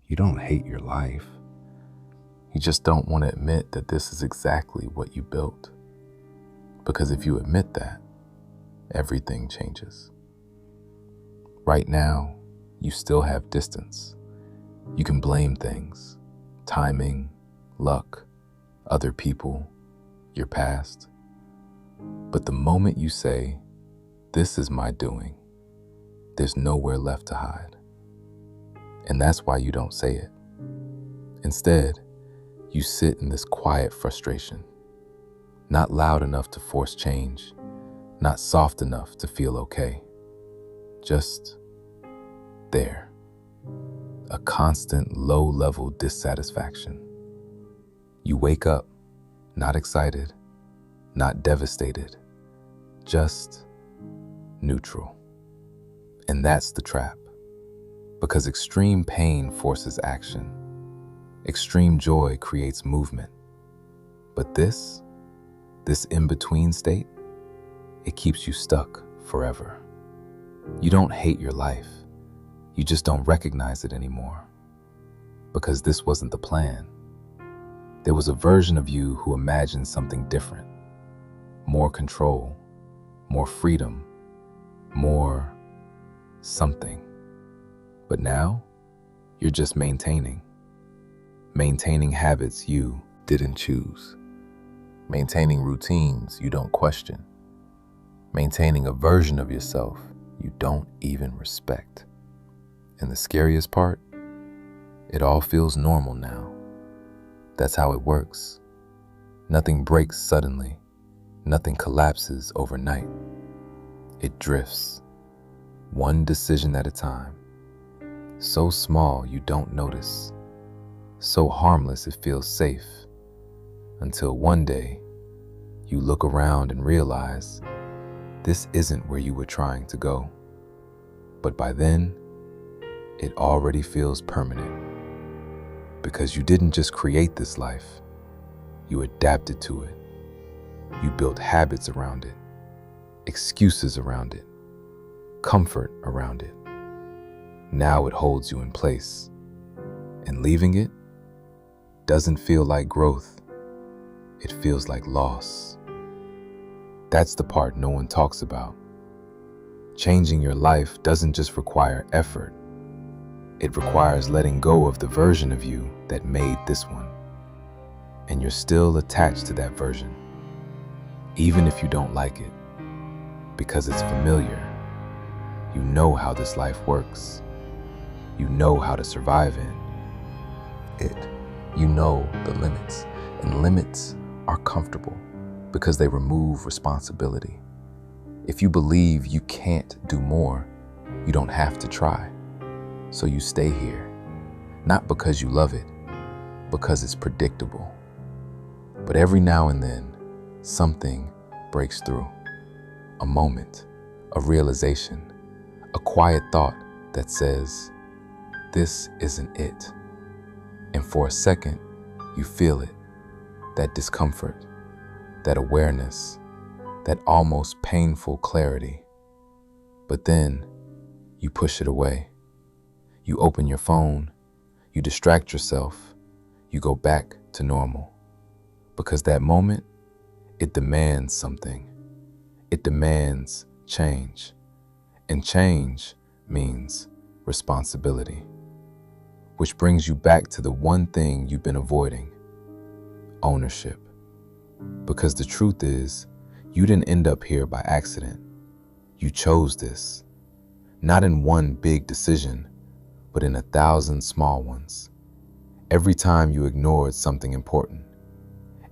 You don't hate your life. You just don't want to admit that this is exactly what you built. Because if you admit that, everything changes. Right now, you still have distance. You can blame things, timing, luck, other people, your past. But the moment you say, "This is my doing," there's nowhere left to hide. And that's why you don't say it. Instead, you sit in this quiet frustration, not loud enough to force change, not soft enough to feel okay. Just there. A constant low-level dissatisfaction. You wake up, not excited, not devastated, just neutral. And that's the trap. Because extreme pain forces action. Extreme joy creates movement. But this in-between state, it keeps you stuck forever. You don't hate your life. You just don't recognize it anymore. Because this wasn't the plan. There was a version of you who imagined something different. More control, more freedom, more something. But now, you're just maintaining habits you didn't choose, maintaining routines you don't question, maintaining a version of yourself you don't even respect. And the scariest part, it all feels normal now. That's how it works. Nothing breaks suddenly. Nothing collapses overnight. It drifts, one decision at a time. So small you don't notice. So harmless it feels safe. Until one day, you look around and realize this isn't where you were trying to go. But by then, it already feels permanent. Because you didn't just create this life, you adapted to it. You built habits around it, excuses around it, comfort around it. Now it holds you in place. And leaving it doesn't feel like growth. It feels like loss. That's the part no one talks about. Changing your life doesn't just require effort. It requires letting go of the version of you that made this one. And you're still attached to that version, even if you don't like it, because it's familiar. You know how this life works. You know how to survive in it. You know the limits, and limits are comfortable because they remove responsibility. If you believe you can't do more, you don't have to try. So you stay here, not because you love it, because it's predictable. But every now and then, something breaks through. A moment, a realization, a quiet thought that says, "This isn't it." And for a second, you feel it, that discomfort, that awareness, that almost painful clarity. But then, you push it away. You open your phone, you distract yourself, you go back to normal. Because that moment, it demands something. It demands change. And change means responsibility. Which brings you back to the one thing you've been avoiding: ownership. Because the truth is, you didn't end up here by accident. You chose this, not in one big decision, but in 1,000 small ones. Every time you ignored something important,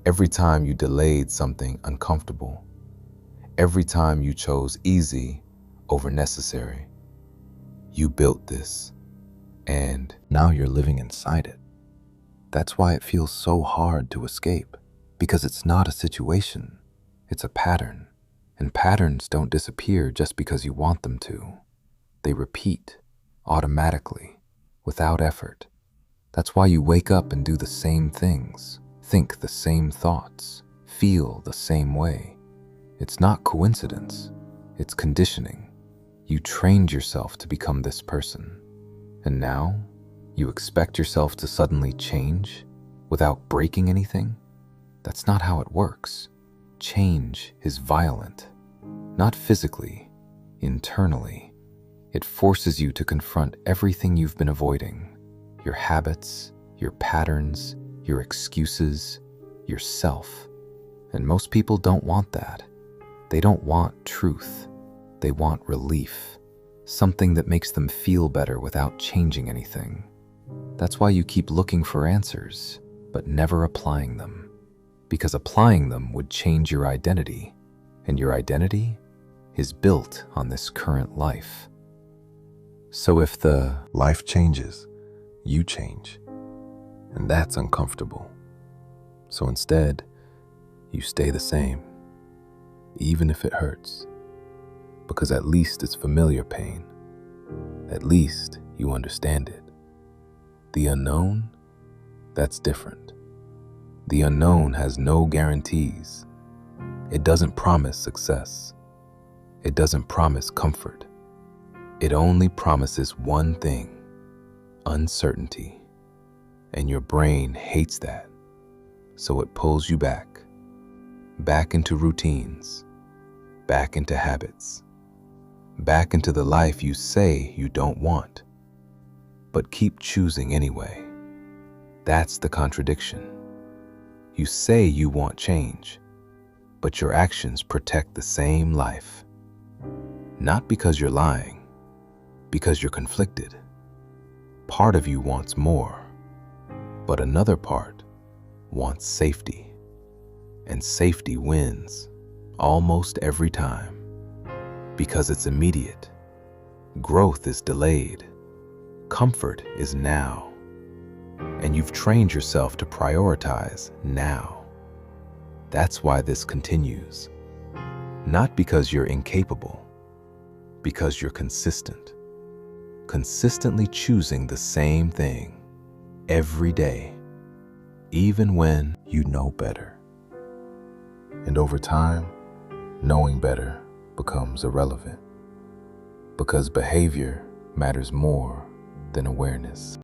every time you delayed something uncomfortable, every time you chose easy over necessary, you built this, and now you're living inside it. That's why it feels so hard to escape, because it's not a situation, it's a pattern. And patterns don't disappear just because you want them to. They repeat automatically, without effort. That's why you wake up and do the same things, think the same thoughts, feel the same way. It's not coincidence, it's conditioning. You trained yourself to become this person, and now You expect yourself to suddenly change without breaking anything? That's not how it works. Change is violent, not physically, internally. It forces you to confront everything you've been avoiding, your habits, your patterns, your excuses, yourself. And most people don't want that. They don't want truth. They want relief, something that makes them feel better without changing anything. That's why you keep looking for answers, but never applying them. Because applying them would change your identity, and your identity is built on this current life. So if the life changes, you change, and that's uncomfortable. So instead, you stay the same, even if it hurts, because at least it's familiar pain. At least you understand it. The unknown, that's different. The unknown has no guarantees. It doesn't promise success. It doesn't promise comfort. It only promises one thing: uncertainty. And your brain hates that. So it pulls you back into routines, back into habits, back into the life you say you don't want, but keep choosing anyway. That's the contradiction. You say you want change, but your actions protect the same life. Not because you're lying, because you're conflicted. Part of you wants more, but another part wants safety. And safety wins almost every time, because it's immediate. Growth is delayed. Comfort is now. And you've trained yourself to prioritize now. That's why this continues. Not because you're incapable, because you're consistent. Consistently choosing the same thing every day, even when you know better. And over time, knowing better becomes irrelevant, because behavior matters more than awareness.